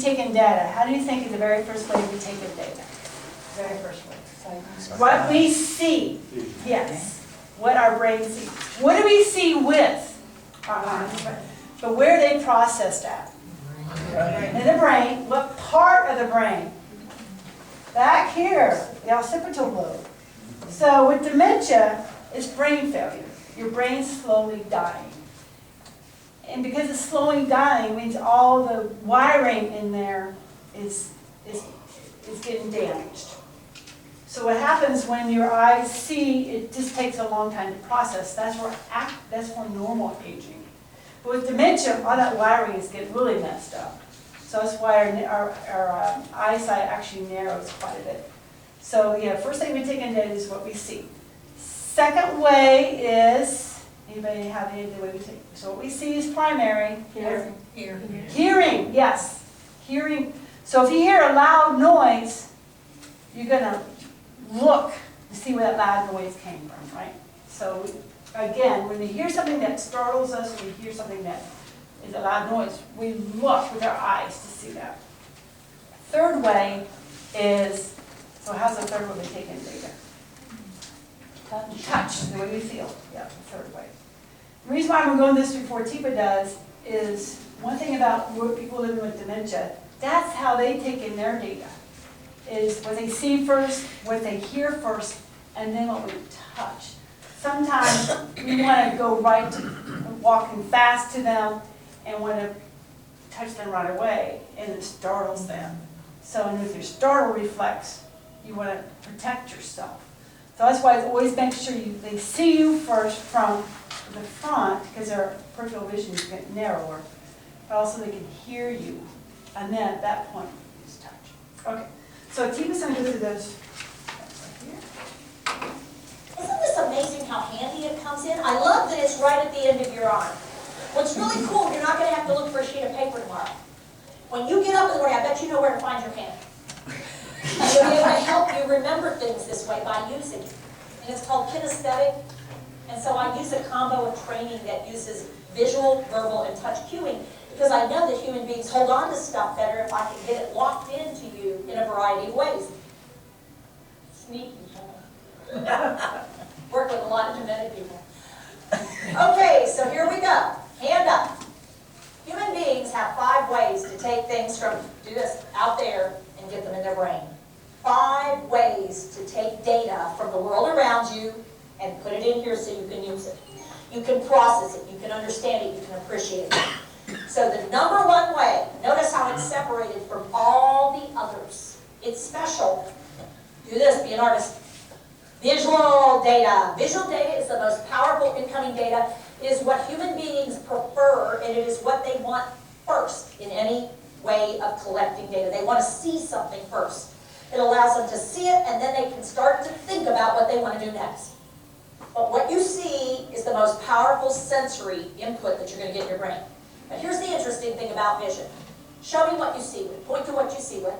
take in data, how do you think is the very first way we take in data? Very first way. What we see, yes, what our brain sees. What do we see with? But where are they processed at? In the brain. What part of the brain? Back here, the occipital lobe. So with dementia, it's brain failure. Your brain's slowly dying. And because it's slowly dying, means all the wiring in there is getting damaged. So what happens when your eyes see, it just takes a long time to process. That's for normal aging. But with dementia, all that wiring is getting really messed up. So that's why our eyesight actually narrows quite a bit. So yeah, first thing we take in data is what we see. Second way is, anybody have any idea what we see? So what we see is primary. Hearing, yes. Hearing. So if you hear a loud noise, you're going to look to see where that loud noise came from, right? So again, when we hear something that startles us, we hear something that is a loud noise, we look with our eyes to see that. Third way is, so how's the third way we take in data? Touch, the way we feel. Yeah, the third way. The reason why I'm going this before Tipa does is one thing about people living with dementia, that's how they take in their data. Is what they see first, what they hear first, and then what we touch. Sometimes we want to go right to walking fast to them and want to touch them right away, and it startles them. So with your startle reflex, you want to protect yourself. So that's why it's always make sure they see you first from the front, because their peripheral vision is getting narrower, but also they can hear you, and then at that point, it's touch. Okay, so Tipa's going to go through those. Isn't this amazing how handy it comes in? I love that it's right at the end of your arm. What's really cool, you're not going to have to look for a sheet of paper tomorrow. When you get up in the morning, I bet you know where to find your pen. And you'll be able to help you remember things this way by using it. And it's called kinesthetic. And so I use a combo of training that uses visual, verbal, and touch cueing, because I know that human beings hold on to stuff better if I can get it locked into you in a variety of ways. Sneaky. Work with a lot of demented people. Okay, so here we go. Hand up. Human beings have 5 ways to take things from, do this, out there and get them in their brain. 5 ways to take data from the world around you and put it in here so you can use it. You can process it, you can understand it, you can appreciate it. So the number 1 way, notice how it's separated from all the others. It's special. Do this, be an artist. Visual data. Visual data is the most powerful incoming data. It is what human beings prefer, and it is what they want first in any way of collecting data. They want to see something first. It allows them to see it, and then they can start to think about what they want to do next. But what you see is the most powerful sensory input that you're going to get in your brain. But here's the interesting thing about vision. Show me what you see with. Point to what you see with.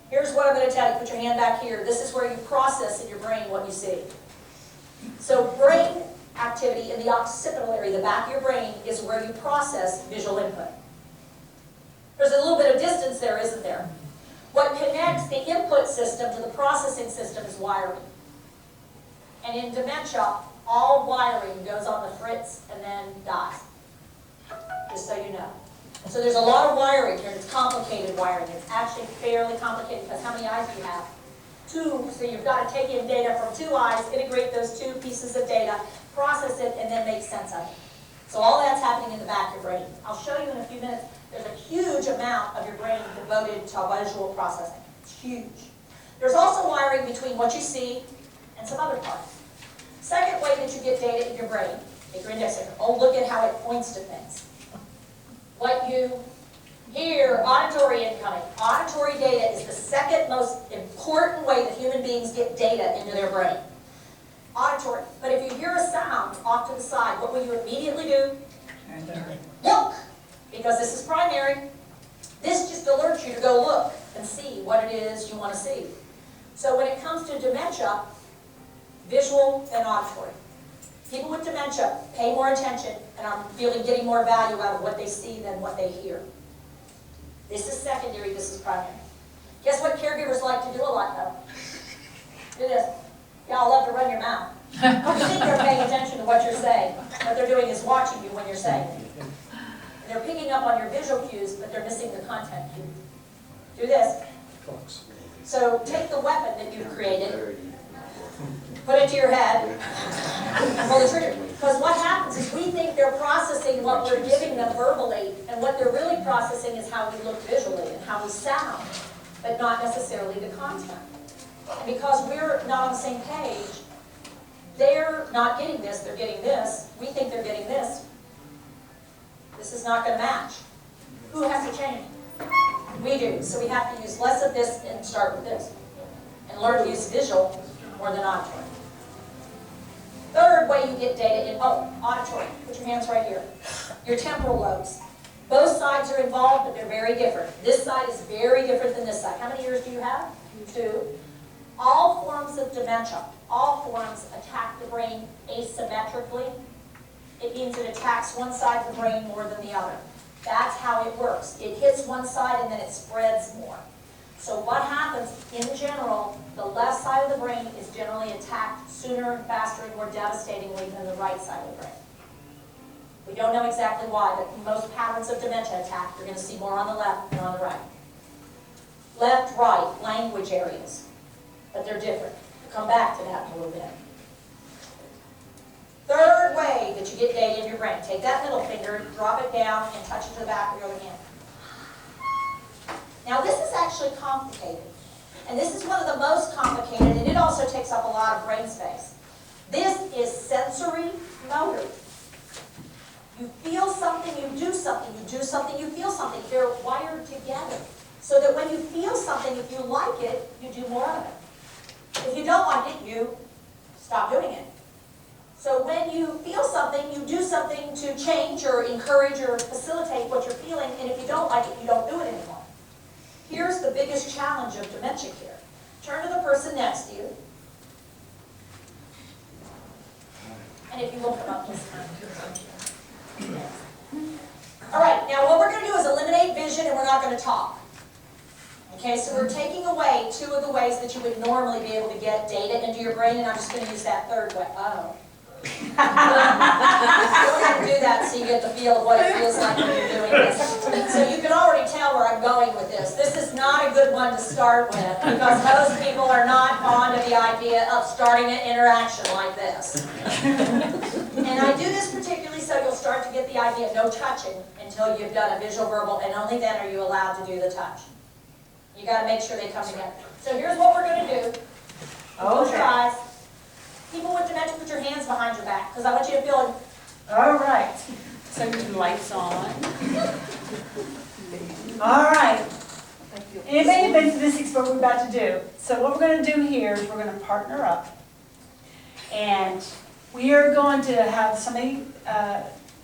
Here's what I'm going to tell you. Put your hand back here. This is where you process in your brain what you see. So brain activity in the occipital area, the back of your brain, is where you process visual input. There's a little bit of distance there, isn't there? What connects the input system to the processing system is wiring. And in dementia, all wiring goes on the fritz and then dies. Just so you know. So there's a lot of wiring here. It's complicated wiring. It's actually fairly complicated because how many eyes do you have? 2. So you've got to take in data from 2 eyes, integrate those 2 pieces of data, process it, and then make sense of it. So all that's happening in the back of your brain. I'll show you in a few minutes. There's a huge amount of your brain devoted to visual processing. It's huge. There's also wiring between what you see and some other parts. Second way that you get data in your brain, take your index finger. Oh, look at how it points to things. What you hear, auditory incoming. Auditory data is the second most important way that human beings get data into their brain. Auditory. But if you hear a sound off to the side, what will you immediately do? Look! Because this is primary. This just alerts you to go look and see what it is you want to see. So when it comes to dementia, visual and auditory. People with dementia pay more attention and are getting more value out of what they see than what they hear. This is secondary, this is primary. Guess what caregivers like to do a lot though? Do this. Y'all love to run your mouth. You think they're paying attention to what you're saying. What they're doing is watching you when you're saying it. And they're picking up on your visual cues, but they're missing the content cues. Do this. So take the weapon that you've created, put it to your head, and pull the trigger. Because what happens is we think they're processing what we're giving them verbally, and what they're really processing is how we look visually and how we sound, but not necessarily the content. And because we're not on the same page, they're not getting this, they're getting this. We think they're getting this. This is not going to match. Who has to change? We do. So we have to use less of this and start with this. And learn to use visual more than auditory. Third way you get data in, auditory. Put your hands right here. Your temporal lobes. Both sides are involved, but they're very different. This side is very different than this side. How many ears do you have? 2. All forms of dementia, all forms attack the brain asymmetrically. It means it attacks one side of the brain more than the other. That's how it works. It hits one side and then it spreads more. So what happens, in general, the left side of the brain is generally attacked sooner, faster, and more devastatingly than the right side of the brain. We don't know exactly why, but most patterns of dementia attack, you're going to see more on the left than on the right. Left, right, language areas. But they're different. We'll come back to that in a little bit. Third way that you get data in your brain. Take that middle finger, drop it down, and touch it to the back of your other hand. Now this is actually complicated. And this is one of the most complicated, and it also takes up a lot of brain space. This is sensory motor. You feel something, you do something. You do something, you feel something. They're wired together. So that when you feel something, if you like it, you do more of it. If you don't like it, you stop doing it. So when you feel something, you do something to change or encourage or facilitate what you're feeling, and if you don't like it, you don't do it anymore. Here's the biggest challenge of dementia care. Turn to the person next to you. And if you will come up this time. All right, now what we're going to do is eliminate vision, and we're not going to talk. Okay, so we're taking away 2 of the ways that you would normally be able to get data into your brain, and I'm just going to use that third way. Oh. You don't have to do that so you get the feel of what it feels like when you're doing this. So you can already tell where I'm going with this. This is not a good one to start with, because most people are not fond of the idea of starting an interaction like this. And I do this particularly so you'll start to get the idea of no touching until you've done a visual verbal, and only then are you allowed to do the touch. You got to make sure they come together. So here's what we're going to do. Close your eyes. People with dementia, put your hands behind your back, because I want you to feel it. All right. So your lights on. All right. Anybody been to this what we're about to do? So what we're going to do here is we're going to partner up. And we are going to have somebody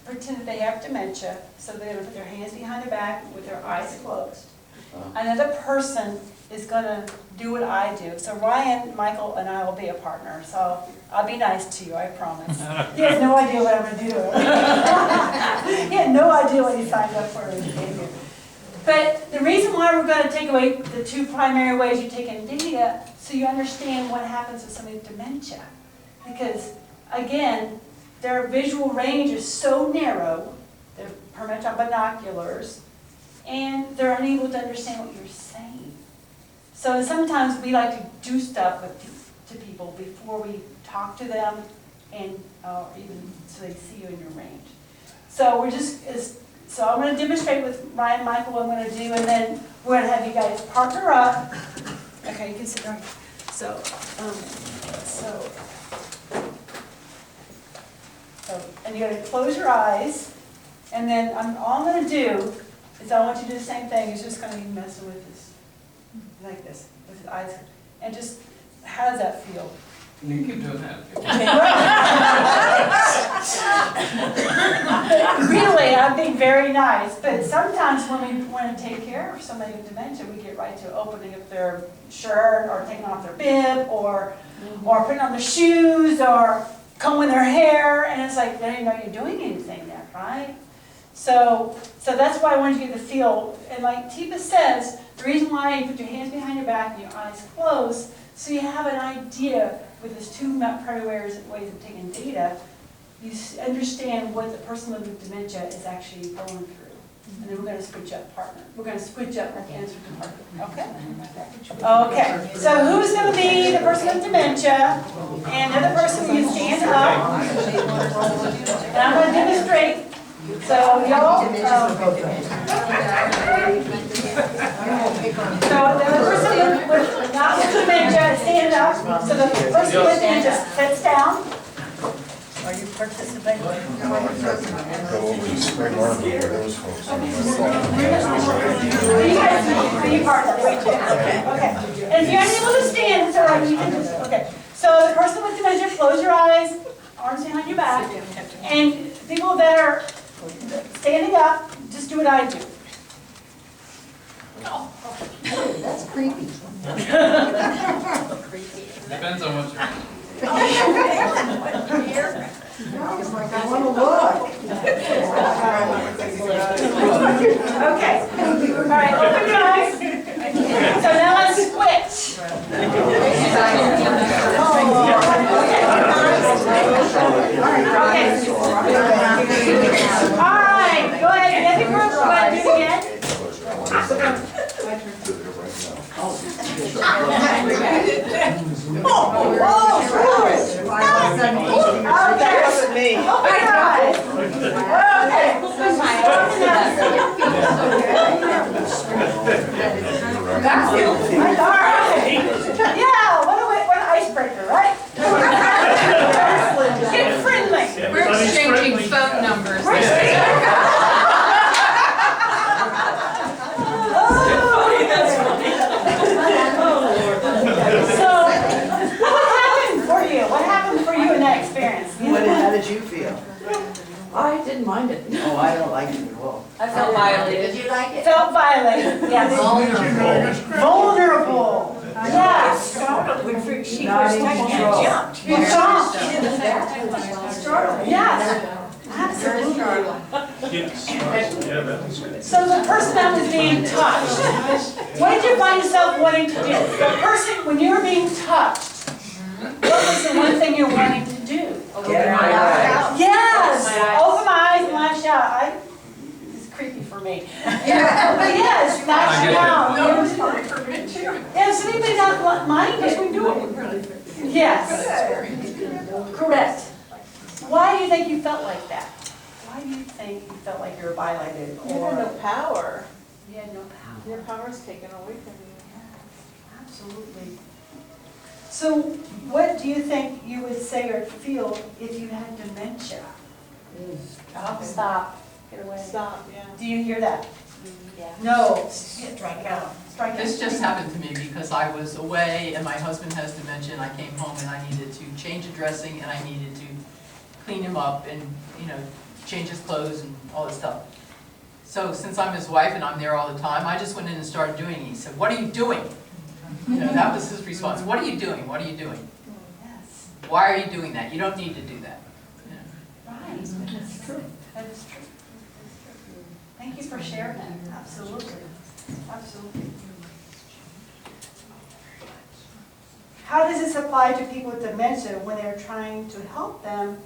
pretend that they have dementia. So they're going to put their hands behind their back with their eyes closed. Another person is going to do what I do. So Ryan, Michael, and I will be a partner. So I'll be nice to you, I promise. He has no idea what I'm going to do. He had no idea what he signed up for. But the reason why we're going to take away the 2 primary ways you take in data, so you understand what happens with somebody with dementia. Because, again, their visual range is so narrow, they're permanent on binoculars, and they're unable to understand what you're saying. So sometimes we like to do stuff to people before we talk to them, and even so they see you in your range. So so I'm going to demonstrate with Ryan, Michael, what I'm going to do, and then we're going to have you guys partner up. Okay, you can sit down. And you're going to close your eyes, and then all I'm going to do is I want you to do the same thing. He's just going to be messing with this, like this, with his eyes. And just, how does that feel? You can keep doing that. Really, I'm being very nice. But sometimes when we want to take care of somebody with dementia, we get right to opening up their shirt, or taking off their bib, or putting on their shoes, or combing their hair. And it's like, they don't even know you're doing anything there, right? So that's why I wanted you to feel, and like Tipa says, the reason why you put your hands behind your back and your eyes closed, so you have an idea with these two primary ways of taking data, you understand what the person living with dementia is actually going through. And then we're going to switch up partner. We're going to switch up the answer to partner. Okay? Okay. So who's going to be the person with dementia? And the other person, you stand up. And I'm going to demonstrate. So y'all, so the person with not with dementia is standing up. So the person with dementia sits down. Are you participating? Go over to Spring Market where those folks are. Are you part of it? Okay. And if you're unable to stand, it's all right. You can just, okay. So the person with dementia, close your eyes, arms behind your back. And people that are standing up, just do what I do. That's creepy. Depends on what you're. It's like, I want to look. Okay. All right, open your eyes. So now let's switch. Okay. All right, go ahead. The other group, go ahead and do it again. Okay. Open your eyes. Okay. All right. Yeah, what an icebreaker, right? Get friendly. We're exchanging phone numbers. So, what happened for you in that experience? How did you feel? I didn't mind it. Oh, I don't like it at all. I felt violated. Did you like it? Felt violated, yes. Vulnerable. Yes. She was jumped. You jumped. Startled. Yes. Absolutely. Yes. Yeah, that was good. So the person that was being touched, what did you find yourself wanting to do? The person, when you were being touched, what was the one thing you're wanting to do? Get her out. Yes. Open my eyes and lash out. It's creepy for me. Yeah. But yes, lash out. Yeah, so anybody not mind it? Yes. Correct. Why do you think you felt like that? Why do you think you felt like you were violated? You had no power. You had no power. Your power's taken away from you. Absolutely. So what do you think you would say or feel if you had dementia? Stop. Get away. Stop, yeah. Do you hear that? Yeah. No. Strike out. Strike out. This just happened to me because I was away and my husband has dementia and I came home and I needed to change a dressing and I needed to clean him up and, change his clothes and all this stuff. So since I'm his wife and I'm there all the time, I just went in and started doing it. He said, "What are you doing?" That was his response. "What are you doing? What are you doing? Yes. Why are you doing that? You don't need to do that." Right. That's true. That is true. Thank you for sharing that. Absolutely. Absolutely. How does this apply to people with dementia when they're trying to help them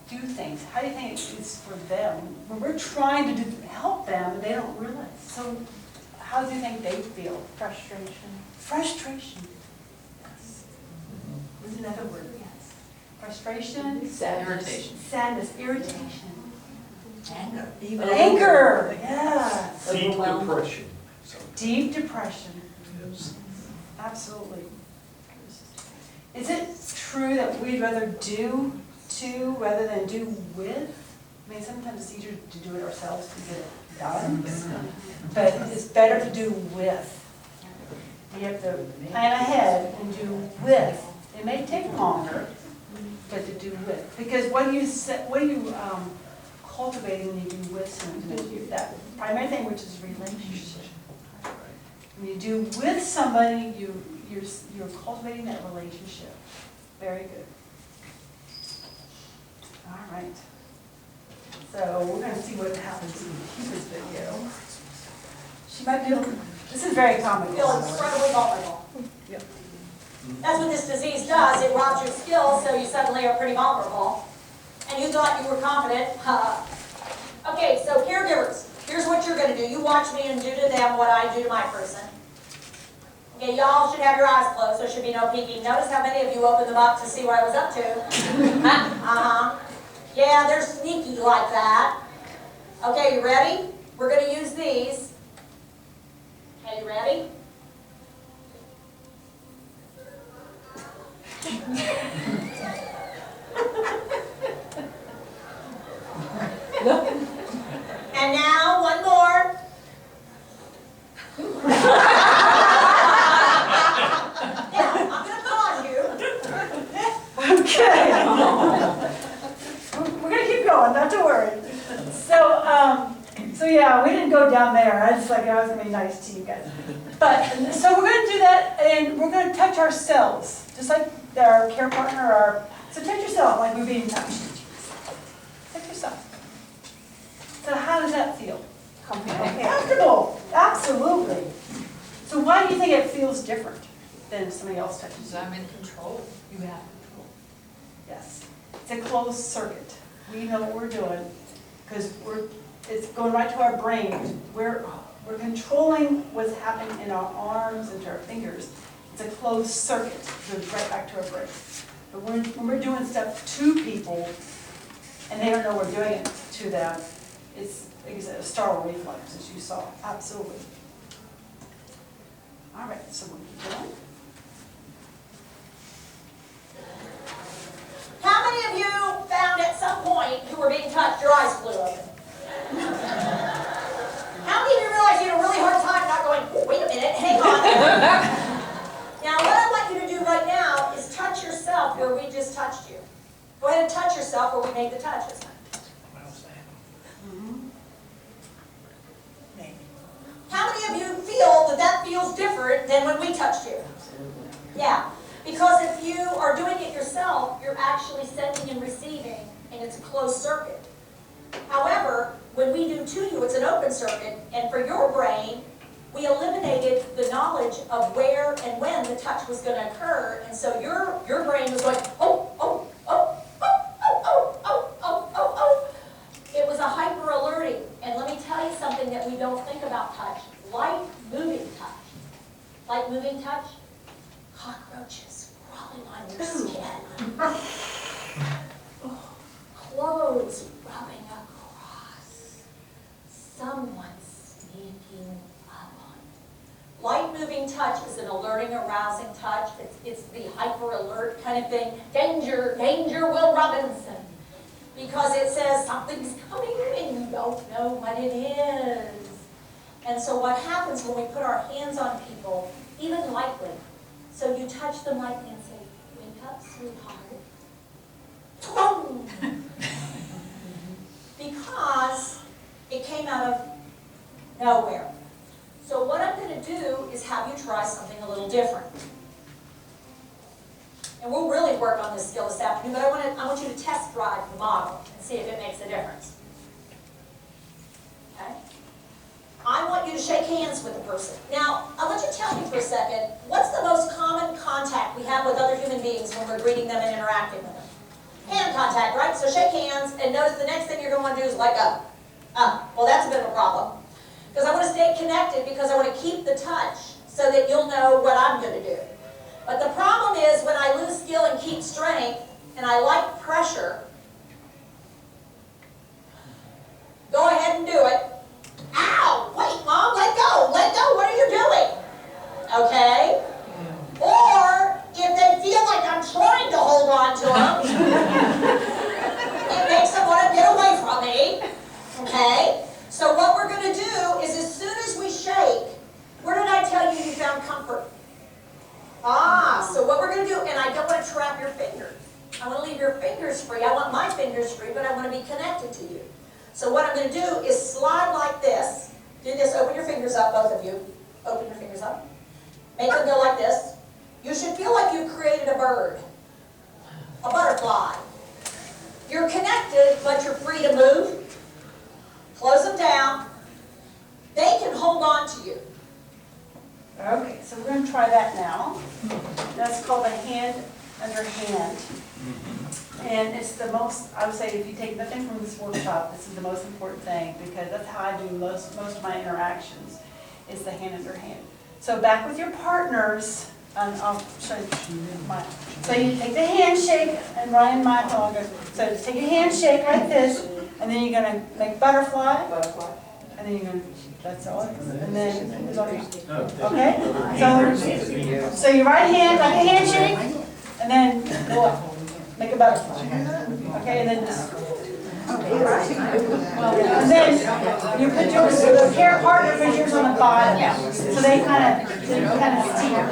do things? How do you think it's for them? When we're trying to help them and they don't realize. So how do you think they feel? Frustration. Frustration. Yes. Is another word. Yes. Frustration. Irritation. Sadness. Irritation. Anger. Anger. Yes. Deep depression. Deep depression. Absolutely. Is it true that we'd rather do to rather than do with? I mean, sometimes it's easier to do it ourselves to get it done, but it's better to do with. You have to plan ahead and do with. It may take longer, but to do with. Because what are you cultivating when you do with somebody? That primary thing, which is relationship. When you do with somebody, you're cultivating that relationship. Very good. All right. So we're gonna see what happens in Cuba's video. She might be able, this is very common. Feel incredibly vulnerable. That's what this disease does. It robs your skills, so you suddenly are pretty vulnerable. And you thought you were confident. Okay, so caregivers, here's what you're going to do. You watch me and do to them what I do to my person. Okay, y'all should have your eyes closed. There should be no peeking. Notice how many of you opened them up to see what I was up to. Yeah, they're sneaky like that. Okay, you ready? We're going to use these. Okay, you ready? And now, one more. Yeah, I'm going to pause you. Okay. We're gonna keep going, not to worry. So yeah, we didn't go down there. I was gonna be nice to you guys. But, so we're gonna do that, and we're gonna touch ourselves, just like our care partner, so touch yourself like we're being touched. Touch yourself. So how does that feel? Comfortable, absolutely. So why do you think it feels different than somebody else touches Because you? I'm in control. You have control. Yes, it's a closed circuit. We know what we're doing, because it's going right to our brain. We're controlling what's happening in our arms and to our fingers. It's a closed circuit, it goes right back to our brain. But when we're doing stuff to people, and they don't know we're doing it to them, it's a startle reflex, as you saw, absolutely. All right, so we'll keep going. How many of you found at some point who were being touched, your eyes flew open? How many of you realized you had a really hard time not going, wait a minute, hang on. Now what I want you to do right now is touch yourself where we just touched you. Go ahead and touch yourself where we made the touches. How many of you feel that that feels different than when we touched you? Yeah. Because if you are doing it yourself, you're actually sending and receiving, and it's a closed circuit. However, when we do to you, it's an open circuit, and for your brain, we eliminated the knowledge of where and when the touch was going to occur, and so your brain was like, oh, oh, oh, oh, oh, oh, oh, oh, oh, oh. It was a hyper alerting, and let me tell you something that we don't think about touch. Light moving touch. Light moving touch. Cockroaches crawling on your skin. Clothes rubbing across. Someone sneaking up on you. Light moving touch is an alerting, arousing touch. It's the hyper alert kind of thing. Danger, danger, Will Robinson. Because it says something's coming and you don't know what it is. And so what happens when we put our hands on people, even lightly, so you touch them lightly and say, wake up, sweetheart. Boom! Because it came out of nowhere. So what I'm going to do is have you try something a little different. And we'll really work on this skill this afternoon, but I want you to test drive the model and see if it makes a difference. Okay? I want you to shake hands with the person. Now, I want you to tell me for a second, what's the most common contact we have with other human beings when we're greeting them and interacting with them? Hand contact, right? So shake hands, and notice the next thing you're going to want to do is let go. Well, that's a bit of a problem. Because I want to stay connected, because I want to keep the touch so that you'll know what I'm going to do. But the problem is when I lose skill and keep strength, and I like pressure, go ahead and do it. Ow! Wait, Mom, let go! Let go! What are you doing? Okay? Or, if they feel like I'm trying to hold on to them, it makes them want to get away from me. Okay? So what we're going to do is as soon as we shake, where did I tell you you found comfort? So what we're going to do, and I don't want to trap your fingers. I want to leave your fingers free. I want my fingers free, but I want to be connected to you. So what I'm going to do is slide like this. Do this. Open your fingers up, both of you. Open your fingers up. Make them go like this. You should feel like you created a bird. A butterfly. You're connected, but you're free to move. close them down, they can hold on to you. Okay, so we're gonna try that now. That's called a hand under hand. And it's the most, I would say, if you take nothing from this workshop, this is the most important thing, because that's how I do most of my interactions, is the hand under hand. So back with your partners, and I'll show you mine. So you take the handshake, and Ryan might, so take a handshake like this, and then you're gonna make butterfly, and then you're gonna, that's all, and then, okay? So your right hand, like a handshake, and then go up, make a butterfly. Okay, and then just, and then you put yours, the care partner put yours on the bottom, so they kind of steer.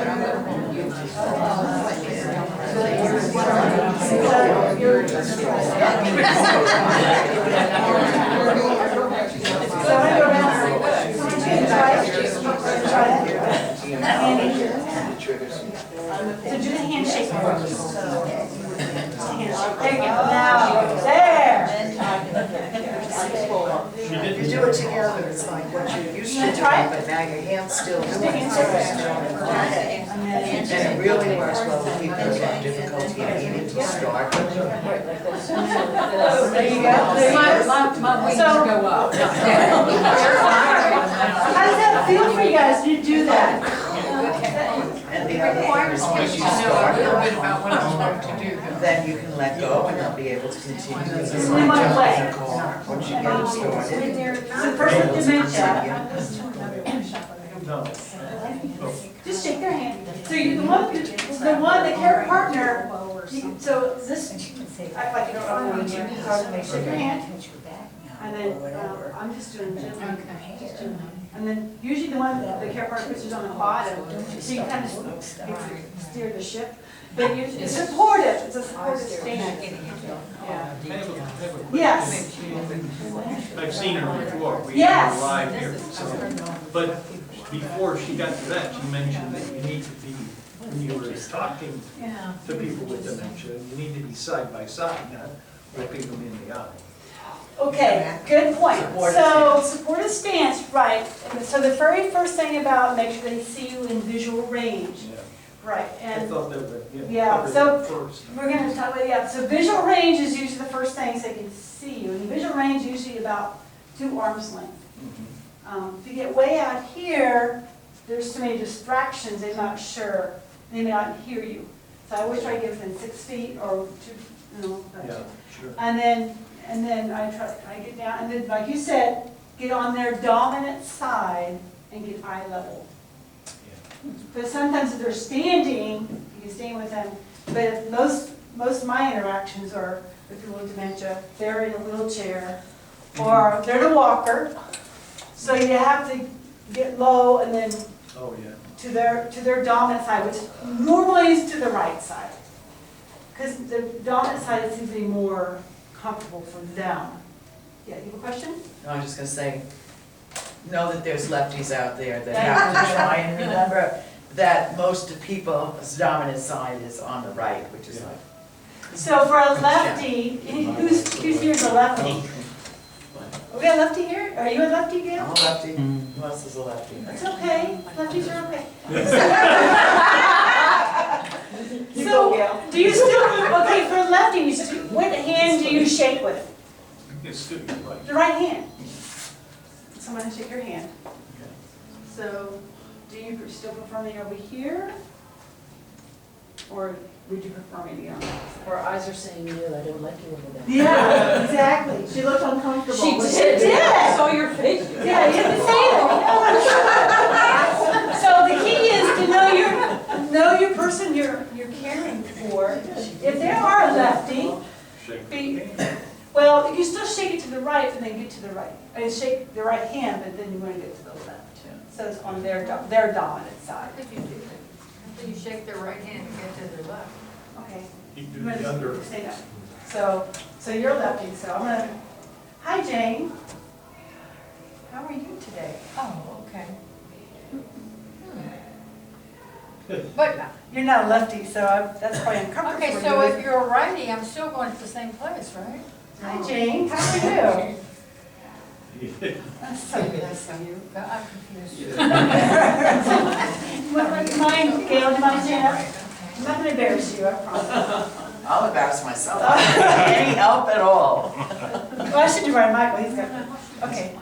So I go around. Try it. So do the handshake first. There you go. Now, there. You do it together, it's like what you used to do, Try it. but now your hands still do it. And it really works well with people who have difficulty beginning to start. There you go. My wings So- go up. How does that feel for you guys to do that? And the other thing is once you I know a start, little bit about what I'm going to do. then you can let go and they'll be able to continue. It's Only one way. Once you get them started. So the person with dementia, No. just shake their hand. So you, the care partner, so this, act like you don't know what you're doing. So shake your hand. And then, I'm just doing gently. And then usually the care partner puts it on the bottom, so you kind of steer the ship. But it's supportive, it's a supportive stand. Yeah. Yes. I've seen her before, we Yes. were live here, so, but before she got to that, she mentioned that you need to be, when you were talking Yeah. to people with dementia, you need to be side by side, not looking them in the eye. Okay, good point. So supportive stance, right. And so the very first thing about make sure they see you in visual range. Yeah. Right, I and thought that would, Yeah, cover so- that first. we're gonna talk about, yeah, so visual range is usually the first thing so they can see you. And visual range is usually about 2 arms length. If you get way out here, there's so many distractions, they're not sure, they may not hear you. So I always try to get within 6 feet or 2, Yeah, sure. And then I get down, and then, like you said, get on their dominant side and get eye level. But sometimes if they're standing, you can stand with them, but if most of my interactions are with people with dementia, they're in a wheelchair, or they're in a walker, so you have to get low and then Oh, yeah. to their dominant side, which normally is to the right side. Because the dominant side seems to be more comfortable for them. Yeah, you have a question? No, I was just gonna say, know that there's lefties out there that have to try and remember that most of people's dominant side is on the right, which is like, So for a lefty, who's here's a lefty? We got a lefty here? Are you a lefty, Gail? I'm a lefty, who else is a lefty? It's okay, lefties are okay. You go, So, Gail. do you still, okay, for lefties, what hand do you shake with? It's good, right. The right hand. Someone shake your hand. So, do you still prefer me over here? Or would you prefer me to be on that side? Her eyes are saying no, I don't like you over there. Yeah, exactly. She looked uncomfortable. She She did. did. I saw your face. Yeah, you didn't say it. So the key is to know your person you're caring for. If they are a lefty, Shake be, the hand. well, you still shake it to the right and then get to the right. And shake the right hand, but then you want to get to the left. So it's on their dominant side. You shake their right hand and get to their left. Okay. You You do want the to under. say that? So you're lefty, so I'm gonna, hi Jane. How are you today? Oh, okay. But, You're not a lefty, so that's probably uncomfortable okay, for so you. if you're a righty, I'm still going to the same place, right? Hi Jane, how are you? That's so nice of you. I'm confused. Mind, Gail, do you mind standing up? I'm not gonna embarrass you, I promise. I'll embarrass myself. I don't need any help at all. Well, I should do right, Michael, he's got, okay.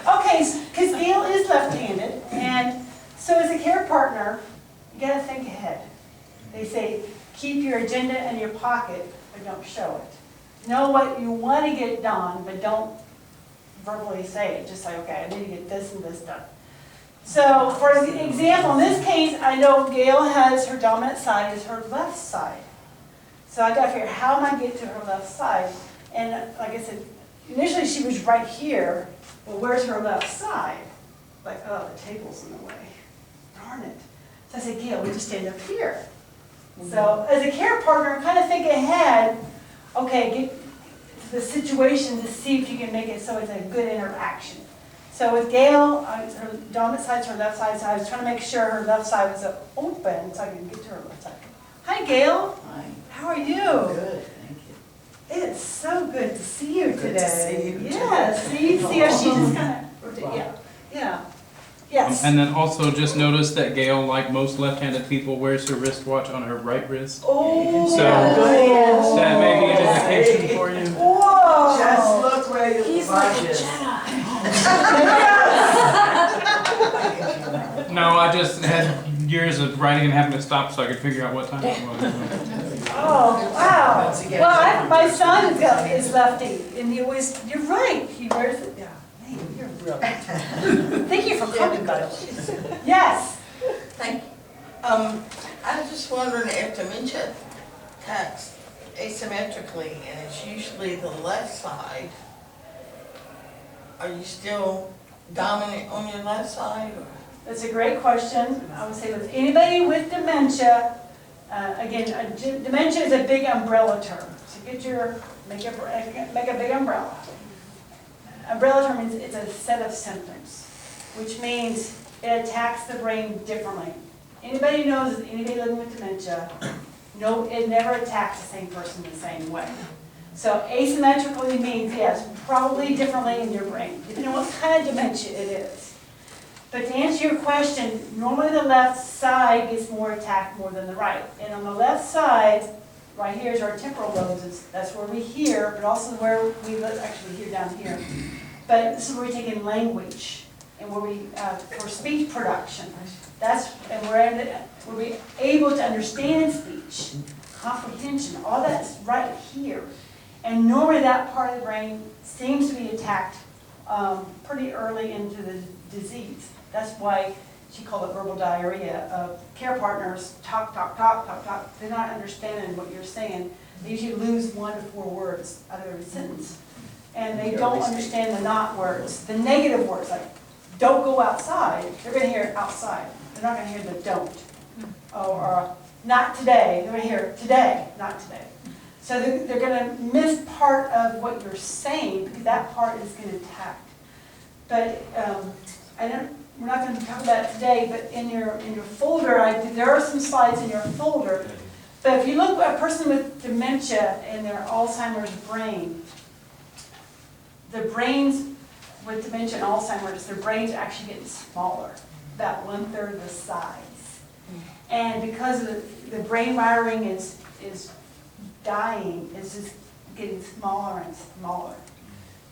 Okay, because Gail is left-handed, and so as a care partner, you gotta think ahead. They say, keep your agenda in your pocket, but don't show it. Know what you want to get done, but don't verbally say it. Just say, okay, I need to get this and this done. So, for example, in this case, I know Gail has her dominant side is her left side. So I got to figure, how am I get to her left side? And like I said, initially she was right here. Well, where's her left side? Like, oh, the table's in the way. Darn it. So I said, Gail, we just stand up here. So as a care partner, kind of think ahead, okay, get to the situation to see if you can make it so it's a good interaction. So with Gail, her dominant side's her left side, so I was trying to make sure her left side was open so I could get to her left side. Hi, Gail. Hi. How are you? Good, thank you. It's so good to see you today. Good to see you, too. Yeah, see how she just kind of, yeah. Yes. And then also just notice that Gail, like most left-handed people, wears her wristwatch on her right wrist. Oh, So- yes. That may be an indication for you. Whoa. Just look where your He's like watch a is. No, I just had years of writing and having to stop so I could figure out what time it was. Oh, wow. Once again, Well, my son is lefty, and he always, you're right, he wears it, yeah. Man, you're brilliant. Thank you for coming, buddy. Yes. Thank you. I was just wondering if dementia attacks asymmetrically, and it's usually the left side, are you still dominant on your left side? Or? That's a great question. I would say with anybody with dementia, again, dementia is a big umbrella term. So make a big umbrella. Umbrella term means it's a set of symptoms, which means it attacks the brain differently. Anybody knows that anybody living with dementia, no, it never attacks the same person the same way. So asymmetrically means, yes, probably differently in your brain, depending on what kind of dementia it is. But to answer your question, normally the left side gets more attacked more than the right. And on the left side, right here is our temporal lobes. That's where we hear, but also where we actually hear down here. But this is where we take in language and where we, for speech production. And we're able to understand speech, comprehension, all that's right here. And normally that part of the brain seems to be attacked pretty early into the disease. That's why she called it verbal diarrhea. Care partners talk. They're not understanding what you're saying. They usually lose 1 to 4 words out of every sentence. And they don't understand the not words, the negative words, like don't go outside. They're going to hear outside. They're not going to hear the don't. Or not today. They're going to hear today, not today. So they're going to miss part of what you're saying because that part is going to attack. But we're not going to talk about it today, but in your folder, there are some slides in your folder. But if you look at a person with dementia and their Alzheimer's brain, the brains with dementia and Alzheimer's, their brains are actually getting smaller, about 1/3 the size. And because of the brain wiring is dying, it's just getting smaller and smaller.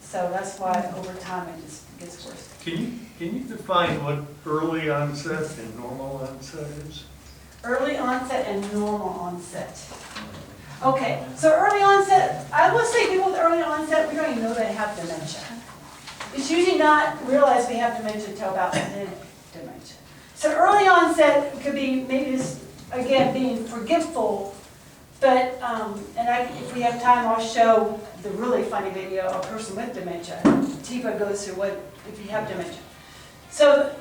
So that's why over time it just gets worse. Can you define what early onset and normal onset is? Early onset and normal onset. Okay, so early onset, I will say people with early onset, we don't even know they have dementia. It's usually not realized we have dementia until about mid-dementia. So early onset could be maybe just, again, being forgetful, but, if we have time, I'll show the really funny video of a person with dementia. Tifa goes through what, if you have dementia. So,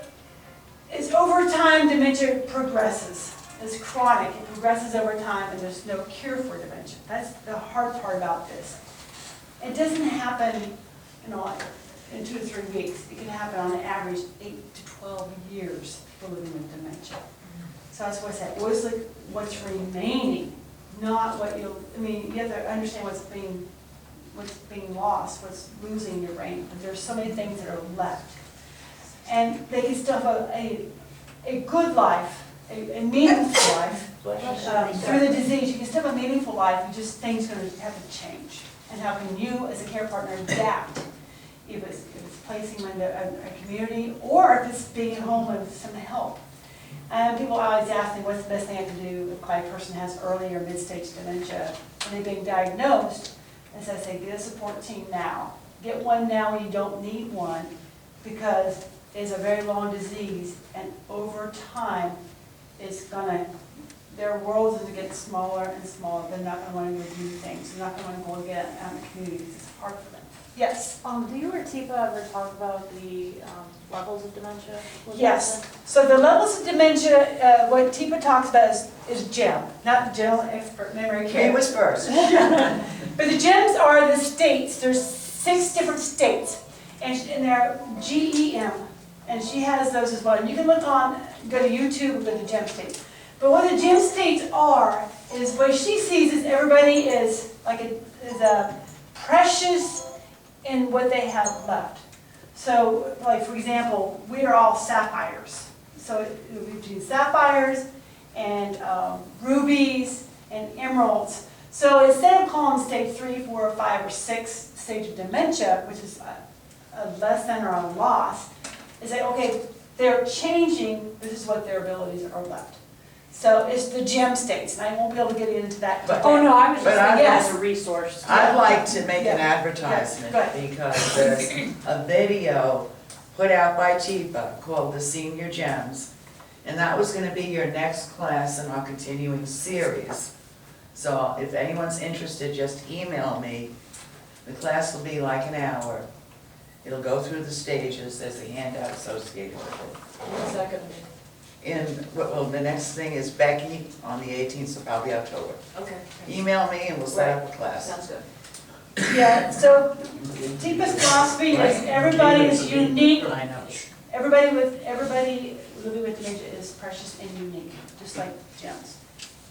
it's over time, dementia progresses. It's chronic, it progresses over time, and there's no cure for dementia. That's the hard part about this. It doesn't happen, in 2 to 3 weeks. It can happen on average 8 to 12 years for living with dementia. So that's what I said. Always look what's remaining, not what you have to understand what's being what's being lost, what's losing your brain, but there's so many things that are left. And they can still have a good life, a meaningful life. Through the disease, you can still have a meaningful life, you just, things are gonna have to change. And how can you, as a care partner, adapt? If it's placing them in a community, or if it's being at home with some help. And people always ask me, what's the best thing I can do if my person has early or mid-stage dementia when they're being diagnosed? As I say, get a support team now. Get one now when you don't need one, because it's a very long disease, and over time, it's gonna, their worlds are getting smaller and smaller. They're not gonna wanna go do things. They're not gonna wanna go again out in the communities. It's hard for them. Yes? Do you or Tifa ever talk about the levels of dementia? Yes. So the levels of dementia, what Tifa talks about is GEM, not the general expert memory He care. was first. But the GEMs are the states. There's 6 different states, and they're GEM, and she has those as well. And you can look on, go to YouTube and go to GEM states. But what the GEM states are is what she sees is everybody is like a precious in what they have left. So, like for example, we are all sapphires. So it would be between sapphires and rubies and emeralds. So instead of calling stage 3, 4, or 5, or 6 stage of dementia, which is a less than or a loss, is say, okay, they're changing, this is what their abilities are left. So it's the GEM states, and I won't be able to get into that But- today. Oh, no, I was just But I- thinking Yes. as a resource. I'd like to make an Yeah. advertisement Yes, go because there's a video put out by Tifa called The Senior Gems. And that was gonna be your next class in our continuing series. So if anyone's interested, just email me. The class will be like an hour. It'll go through the stages, there's a handout associated with it. Second. Well, the next thing is Becky on the 18th, so probably October. Okay. Email me and we'll set up a class. Sounds good. Yeah, so Tifa's philosophy is everybody is unique. I know. Everybody living with dementia is precious and unique, just like gems.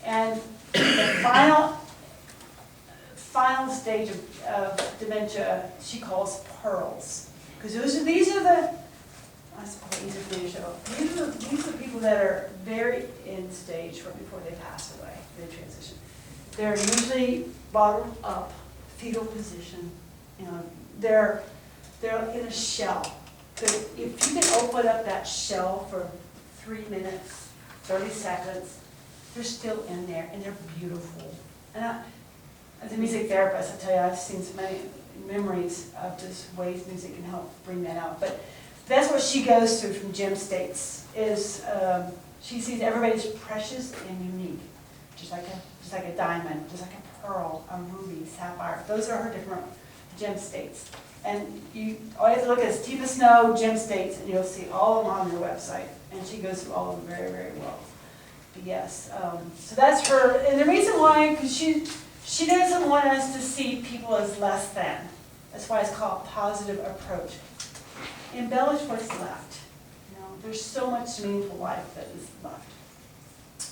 And the final stage of dementia, she calls pearls. Because these are the, that's probably easier for me to show. These are the people that are very in stage right before they pass away, they transition. They're usually bottled up, fetal position, you know, they're in a shell. So if you can open up that shell for 3 minutes, 30 seconds, they're still in there and they're beautiful. And as a music therapist, I tell you, I've seen so many memories of just ways music can help bring that out. But that's what she goes through from GEM states, is she sees everybody's precious and unique, just like a diamond, just like a pearl, a ruby, sapphire. Those are her different GEM states. And all you have to look at is Tifa Snow GEM states, and you'll see all of them on your website. And she goes through all of them very, very well. But yes, so that's her. And the reason why, because she doesn't want us to see people as less than. That's why it's called positive approach. Embellish what's left. You know, there's so much meaningful life that is left.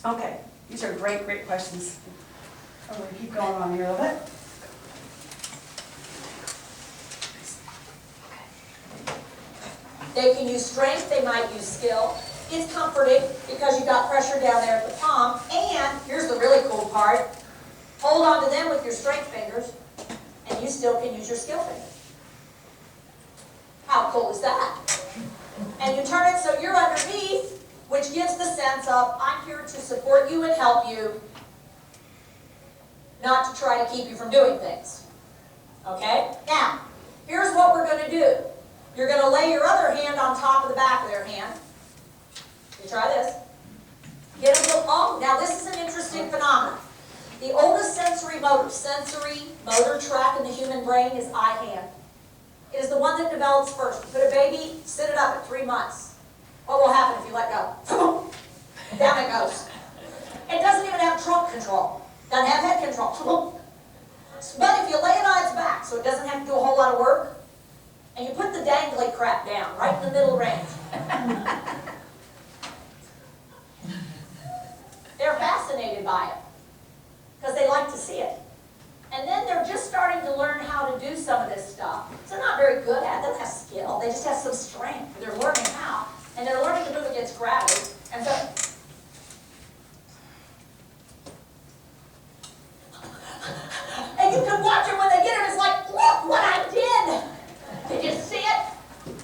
Okay, these are great, great questions. I'm going to keep going on here a little bit. They can use strength, they might use skill. It's comforting because you've got pressure down there at the palm. And here's the really cool part. Hold on to them with your strength fingers, and you still can use your skill fingers. How cool is that? And you turn it so you're underneath, which gives the sense of, I'm here to support you and help you, not to try to keep you from doing things. Okay? Now, here's what we're going to do. You're going to lay your other hand on top of the back of their hand. You try this. Get them to, oh, now this is an interesting phenomenon. The oldest sensory motor track in the human brain is eye-hand. It is the one that develops first. You put a baby, sit it up at 3 months. What will happen if you let go? Down it goes. It doesn't even have trunk control. Doesn't have head control. But if you lay it on its back, so it doesn't have to do a whole lot of work, and you put the dangly crap down, right in the middle range. They're fascinated by it, because they like to see it. And then they're just starting to learn how to do some of this stuff. So they're not very good at it, they don't have skill, they just have some strength, they're learning how. And they're learning to move against gravity. And so, and you can watch it when they get it, it's like, look what I did! Did you see it?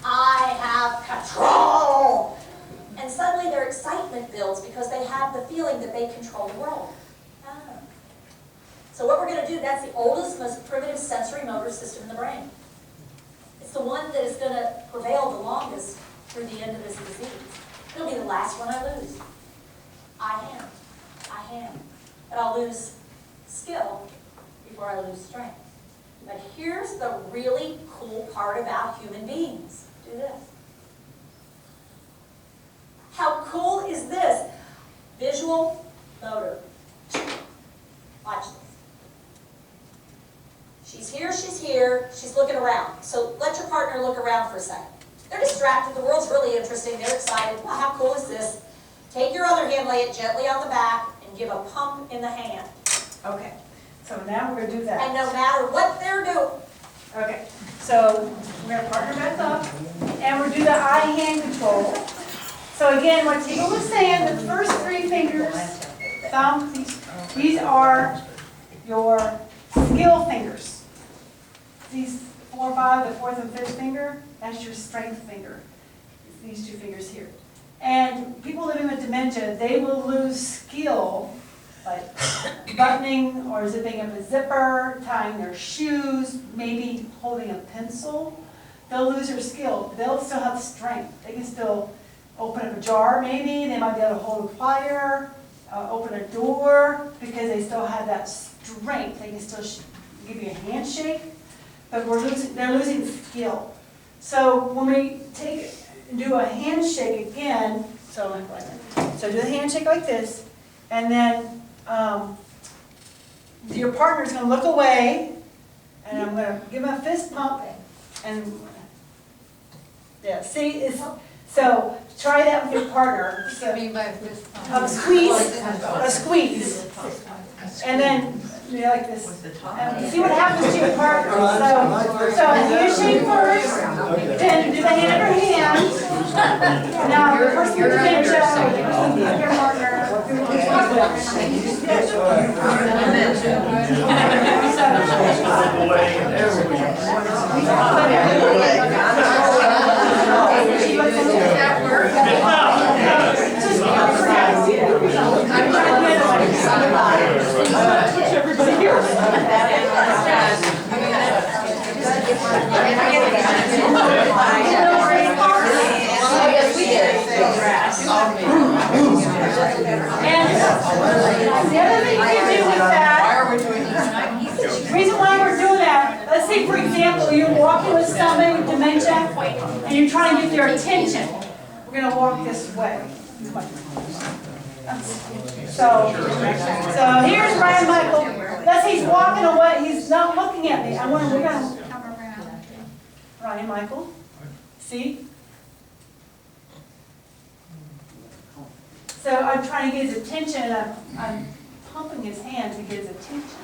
I have control! And suddenly their excitement builds because they have the feeling that they control the world. Ah. So what we're going to do, that's the oldest, most primitive sensory motor system in the brain. It's the one that is going to prevail the longest through the end of this disease. It'll be the last one I lose. I am. But I'll lose skill before I lose strength. But here's the really cool part about human beings. Do this. How cool is this? Visual motor. Watch this. She's here, she's looking around. So let your partner look around for a second. They're distracted, the world's really interesting, they're excited. Wow, how cool is this? Take your other hand, lay it gently on the back, and give a pump in the hand. Okay, so now we're gonna do that. And no matter what they're doing, Okay, so we're gonna partner back up, and we'll do the eye-hand control. So again, what Tiggle was saying, the first three fingers, thumb, these are your skill fingers. These 4, 5, the fourth and fifth finger, that's your strength finger. These two fingers here. And people living with dementia, they will lose skill, like buttoning or zipping up a zipper, tying their shoes, maybe holding a pencil. They'll lose their skill. They'll still have strength. They can still open up a jar maybe. They might be able to hold a plier, open a door, because they still have that strength. They can still give you a handshake, but they're losing skill. So when we do a handshake again, so do the handshake like this, and then your partner's going to look away, and I'm going to give him a fist pump, and yeah, see, so try that with your partner. So, What do you mean by a fist pump? a squeeze, and then like this. And see what happens to your partner. So handshake first, then do the hand over hand. Now the person with dementia, your partner. Everybody here. And the other thing you can do with that, the reason why we're doing that, let's say for example, you're walking with somebody with dementia and you're trying to get their attention. We're going to walk this way. So here's Ryan Michael. Let's say he's walking away. He's not looking at me. We're going to come around. Ryan Michael. See? So I'm trying to get his attention, and I'm pumping his hand to get his attention.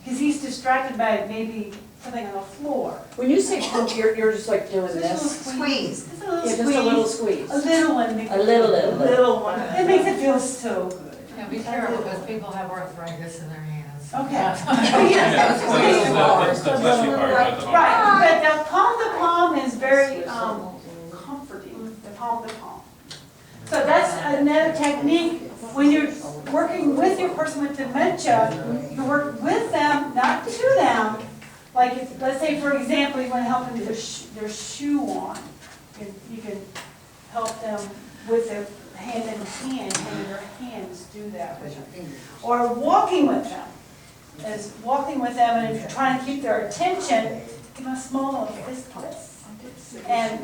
Because he's distracted by maybe something on the floor. When you say pump, you're just like doing Just a this? little squeeze. Just a little Yeah, squeeze. just a little squeeze. A little one. A little. Little one. It makes it feel so good. Yeah, be careful, because people have arthritis in their hands. Okay. That's the fleshy part of the Right, but the palm is very comforting, the palm to palm. So that's another technique. When you're working with your person with dementia, you work with them, not to them. Like, let's say, for example, you want to help them get their shoe on. You can help them with their hand in hand, and their hands do that with your fingers. Or walking with them. Is walking with them, and if you're trying to keep their attention, give them a small little fist pump. And,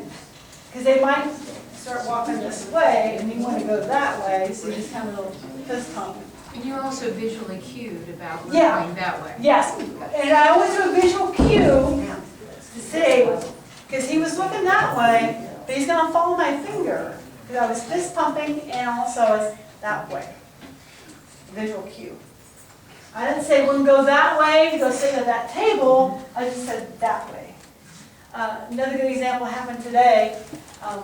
because they might start walking this way, and you want to go that way, so you just kind of a little fist pump. And you're also visually cued about moving Yeah. that way. Yes, and I always do a visual cue to say, because he was looking that way, but he's going to follow my finger, because I was fist pumping, and also it's that way. Visual cue. I didn't say we're gonna go that way to go sit at that table, I just said that way. Another good example happened today. I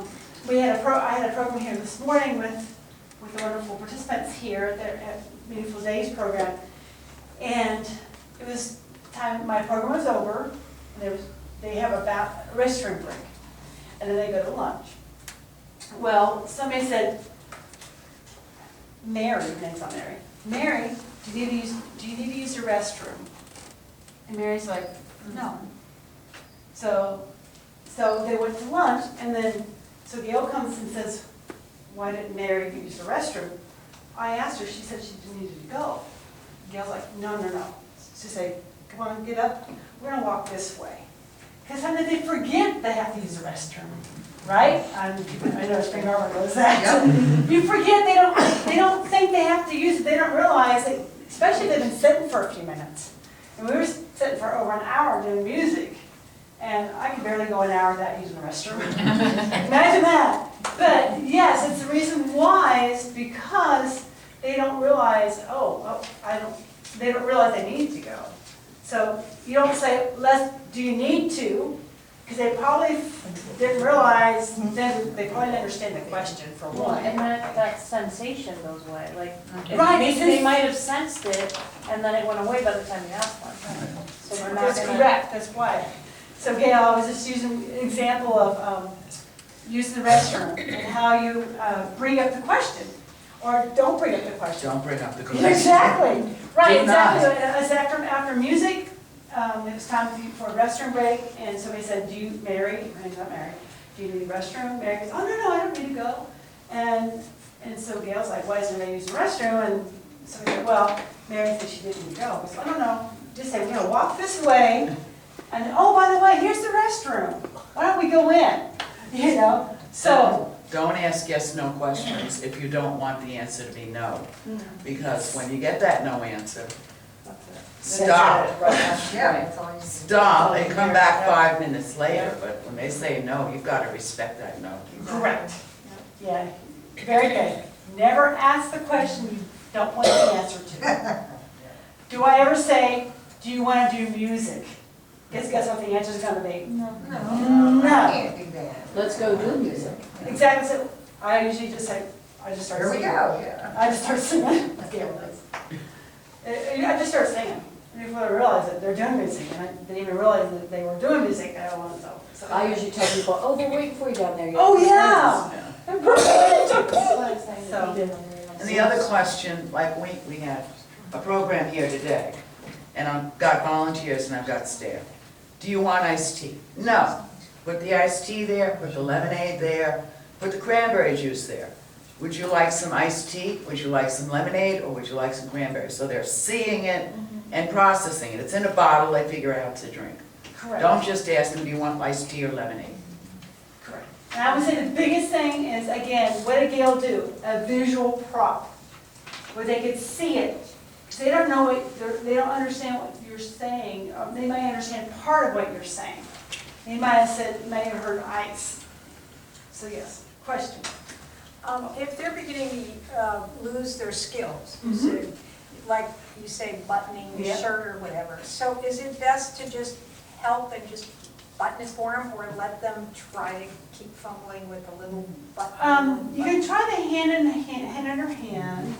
had a program here this morning with the wonderful participants here at Meaningful Days program. And it was time, my program was over, and they have a restroom break, and then they go to lunch. Well, somebody said, Mary, her name's not Mary, Mary, do you need to use the restroom? And Mary's like, no. So they went to lunch, and then, so Gail comes and says, why didn't Mary use the restroom? I asked her, she said she needed to go. Gail's like, no. She said, come on, get up, we're gonna walk this way. Because sometimes they forget they have to use the restroom, right? I know Spring Harbor knows that. You forget, they don't think they have to use it, they don't realize that, especially if they've been sitting for a few minutes. And we were sitting for over an hour doing music, and I could barely go an hour without using the restroom. Imagine that. But yes, it's the reason why is because they don't realize, they don't realize they need to go. So you don't say, do you need to? Because they probably didn't realize, they probably didn't understand the question for one. And that sensation goes away, like, Right, they might have sensed it, and then it went away by the time you asked one. So we're not That's gonna. correct, that's why. So Gail, I was just using an example of using the restroom and how you bring up the question, or don't bring up the question. Don't bring up the question. Exactly, right, Do not. exactly. It was after music, it was time for a restroom break, and somebody said, Mary, her name's not Mary, do you need a restroom? Mary goes, oh, no, I don't need to go. And so Gail's like, why isn't anybody using the restroom? And so we said, well, Mary said she didn't need to go. We said, oh, no, just say, we're gonna walk this way, and oh, by the way, here's the restroom. Why don't we go in? You know, so. Don't ask yes, no questions if you don't want the answer to be no. Because when you get that no answer, stop. Stop and come back 5 minutes later. But when they say no, you've got to respect that no. Correct. Yeah, very good. Never ask the question you don't want the answer to. Do I ever say, do you want to do music? Guess what the answer is going to be? No. Let's go do music. Exactly. So I usually just say, I just start singing. I just start singing. I just start singing. And before they realize that they're doing music, and I didn't even realize that they were doing music, I don't want to know. So I usually tell people, oh, they're waiting for you down there. oh, yeah. So. And the other question, like we have a program here today, and I've got volunteers and I've got staff. Do you want iced tea? No. Put the iced tea there, put the lemonade there, put the cranberry juice there. Would you like some iced tea? Would you like some lemonade? Or would you like some cranberry? So they're seeing it and processing it. It's in a bottle, they figure out to drink. Correct. Don't just ask them, do you want iced tea or lemonade? Correct. And I would say the biggest thing is, again, what did Gail do? A visual prop, where they could see it. They don't know what, they don't understand what you're saying. They might understand part of what you're saying. They might have heard ice. So yes, question. If they're beginning to lose their skills, Mhm. so, like you say, buttoning the Yeah. shirt or whatever, so is it best to just help and just button it for them, or let them try to keep fumbling with the little button? You can try the hand in her hand.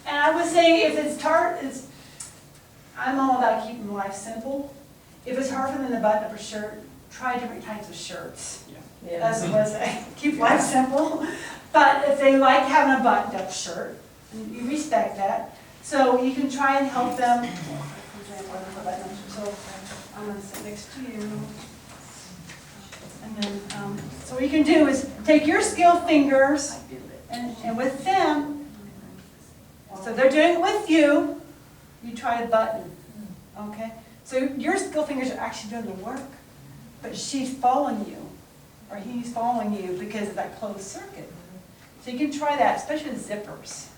And I would say if it's hard, I'm all about keeping life simple. If it's hard for them to button up a shirt, try different kinds of shirts. That's what I say. Keep life simple. But if they like having a buttoned up shirt, you respect that. So you can try and help them. For example, I don't have a button-up shirt, so I'm going to sit next to you. And then, so what you can do is take your skilled fingers and with them, so they're doing it with you, you try to button, okay? So your skilled fingers are actually doing the work, but she's following you, or he's following you because of that closed circuit. So you can try that, especially with zippers.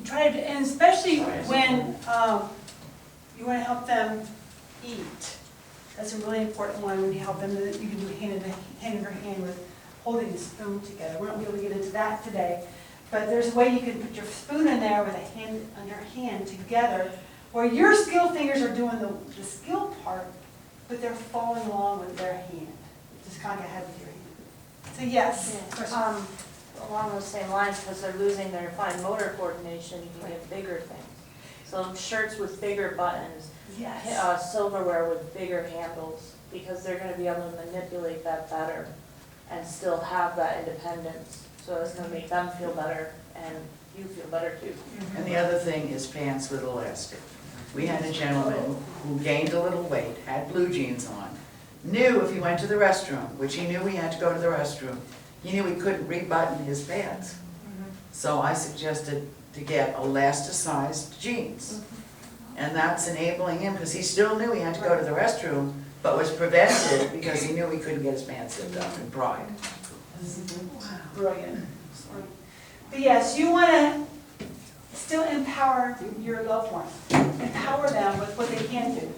Try to, and especially when you want to help them eat. That's a really important one when you help them. You can do hand in hand with holding the spoon together. We won't be able to get into that today. But there's a way you can put your spoon in there with a hand on your hand together, where your skill fingers are doing the skill part, but they're following along with their hand. Just kind of ahead with your hand. So yes. question? Along those same lines, because they're losing their fine motor coordination, you can get bigger things. So shirts with bigger buttons, Yes. silverware with bigger handles, because they're gonna be able to manipulate that better and still have that independence. So it's gonna make them feel better and you feel better too. And the other thing is pants with elastic. We had a gentleman who gained a little weight, had blue jeans on, knew if he went to the restroom, which he knew he had to go to the restroom, he knew he couldn't rebutton his pants. So I suggested to get elasticized jeans. And that's enabling him, because he still knew he had to go to the restroom, but was prevented because he knew he couldn't get his pants zipped up in pride. Brilliant. But yes, you want to still empower your loved one. Empower them with what they can do,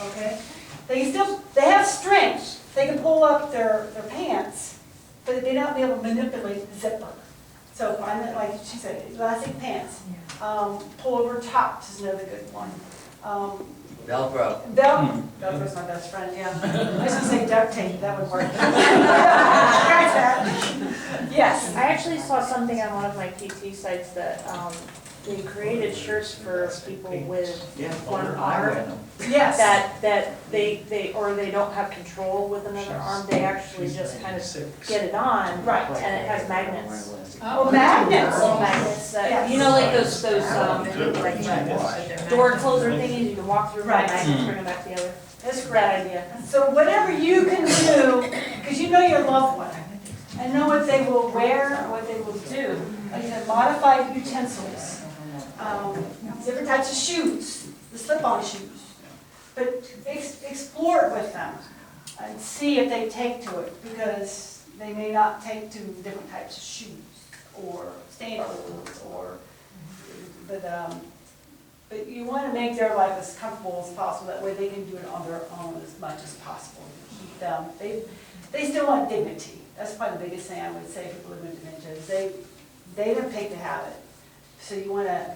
okay? They have strength. They can pull up their pants, but they may not be able to manipulate the zipper. So find that, like she said, elastic pants. Pullover tops is another good one. Velcro. Velcro's my best friend, yeah. I was gonna say duct tape, that would work. Yes. I actually saw something on one of my PT sites that, they created shirts for people with Yeah, one I wear arm. them. Yes. That they don't have control with another arm, they actually just kind of get it on. Right. And it has magnets. Oh, magnets. Little magnets that, Yes. you know, like those, like door closer thingies, you can walk through, Right. magnets, bring them back together. That's That great. idea. So whatever you can do, because you know your loved one, and know what they will wear or what they will do. Like you said, modified utensils, different types of shoes, the slip-on shoes. But explore it with them and see if they take to it, because they may not take to different types of shoes or sandals or, but you want to make their life as comfortable as possible. That way they can do it on their own as much as possible. Keep them, they still want dignity. That's probably the biggest thing I would say for people living with dementia is they don't take to have it. So you want to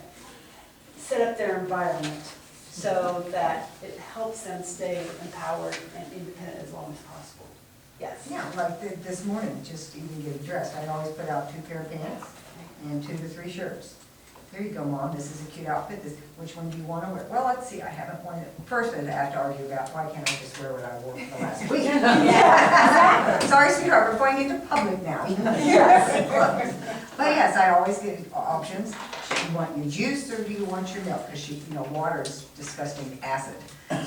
set up their environment so that it helps them stay empowered and independent as long as possible. Yes? Yeah, like this morning, just even get dressed, I always put out 2 pair of pants and 2 to 3 shirts. Here you go, Mom, this is a cute outfit, which one do you want to wear? Well, let's see, I haven't worn it. First, I'd have to argue about why can't I just wear what I wore the last week? Yeah. Sorry, sweetheart, we're going into public now. Yes. But yes, I always give options. Do you want your juice or do you want your milk? Because water is disgusting acid.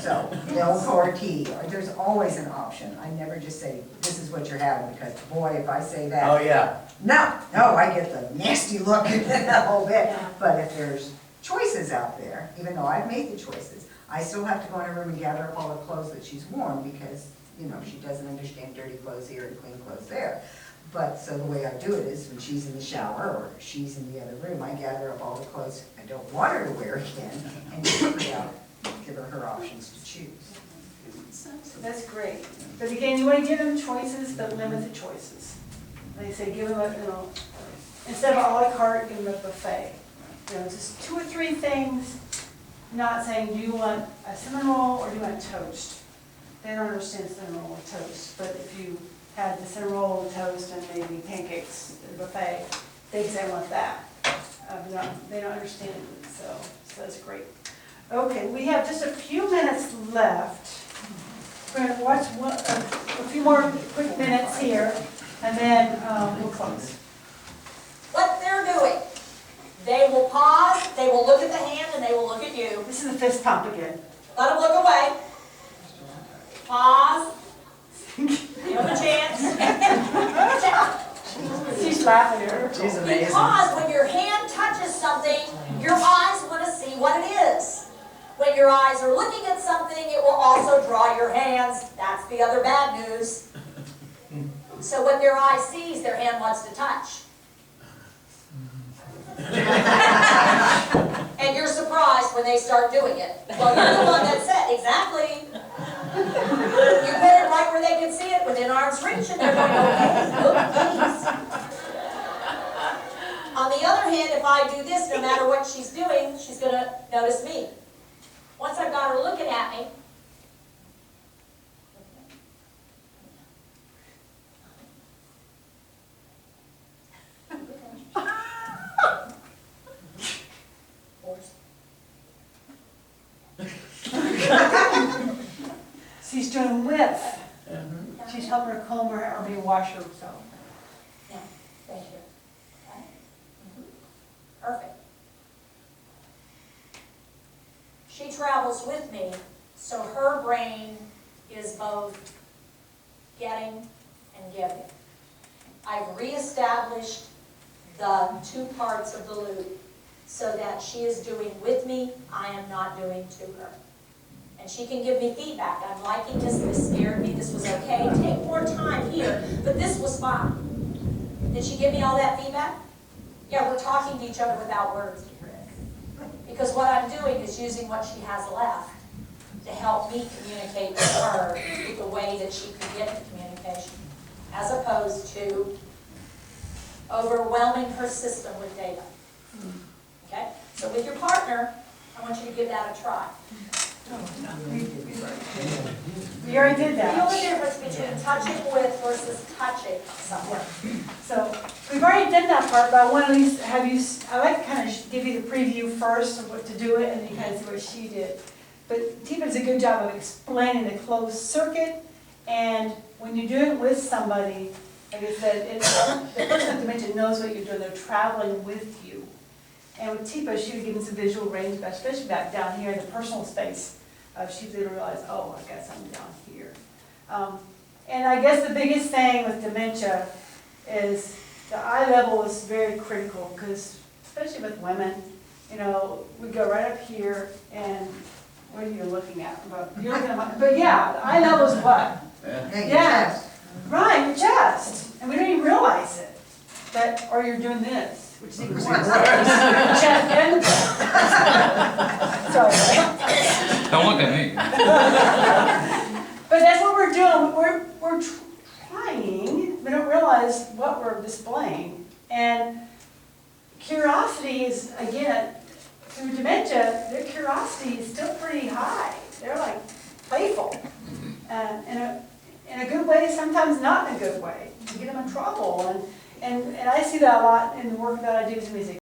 So milk or tea, or there's always an option. I never just say, this is what you're having, because boy, if I say that. Oh, yeah. No, I get the nasty look a whole bit. But if there's choices out there, even though I've made the choices, I still have to go in her room and gather up all the clothes that she's worn because, she doesn't understand dirty clothes here and clean clothes there. But so the way I do it is when she's in the shower or she's in the other room, I gather up all the clothes I don't want her to wear again and give her options to choose. That's great. But again, you want to give them choices, but limit the choices. They say give them a, instead of a la carte, give them a buffet. Just 2 or 3 things, not saying, do you want a cinnamon roll or do you want toast? They don't understand cinnamon roll or toast, but if you had the cinnamon roll and toast and maybe pancakes at a buffet, they'd say, I want that. They don't understand it, so that's great. Okay, we have just a few minutes left. We're going to watch a few more quick minutes here, and then we'll close. What they're doing, they will pause, they will look at the hand, and they will look at you. This is the fist pump again. Let them look away. Pause. Give them a chance. She's laughing at her. She's amazing. Because when your hand touches something, your eyes want to see what it is. When your eyes are looking at something, it will also draw your hands. That's the other bad news. So what their eye sees, their hand wants to touch. And you're surprised when they start doing it. Well, you're the one that said, exactly. You put it right where they can see it, within arm's reach, and they're going, okay, look, please. On the I do this, no matter what she's doing, she's gonna notice me. Once I've got her looking at me, She's doing with. She's helping her comb her hair or maybe wash herself. yeah, thank you. Okay. Perfect. She travels with me, so her brain is both getting and giving. I've reestablished the two parts of the loop so that she is doing with me, I am not doing to her. And she can give me feedback. I'm liking this, this scared me, this was okay. Take more time here, but this was fine. Did she give me all that feedback? Yeah, we're talking to each other without words. Because what I'm doing is using what she has left to help me communicate with her the way that she could get the communication, as opposed to overwhelming her system with data. Okay? So with your partner, I want you to give that a try. We already did Feel that. the difference between touching with versus touching someone. So we've already done that part, but I want to at least have you, I like to kind of give you the preview first of what to do it and then you kind of see what she did. But Tifa does a good job of explaining the closed circuit, and when you're doing it with somebody, like I said, the person with dementia knows what you're doing, they're traveling with you. And with Tifa, she would give them some visual range, especially back down here in the personal space. She did realize, oh, I've got something down here. And I guess the biggest thing with dementia is the eye level is very critical, because especially with women, you know, we go right up here and what are you looking at? You're looking at but yeah, the eye level is what? Yeah. Right, your chest. And we don't even realize it. But, or you're doing this, which is even worse. Chest and sorry. Don't look at me. But that's what we're doing. We're trying. We don't realize what we're displaying. And curiosity is, again, through dementia, their curiosity is still pretty high. They're like playful. In a good way, sometimes not in a good way. You get them in trouble. And I see that a lot in the work that I do with music.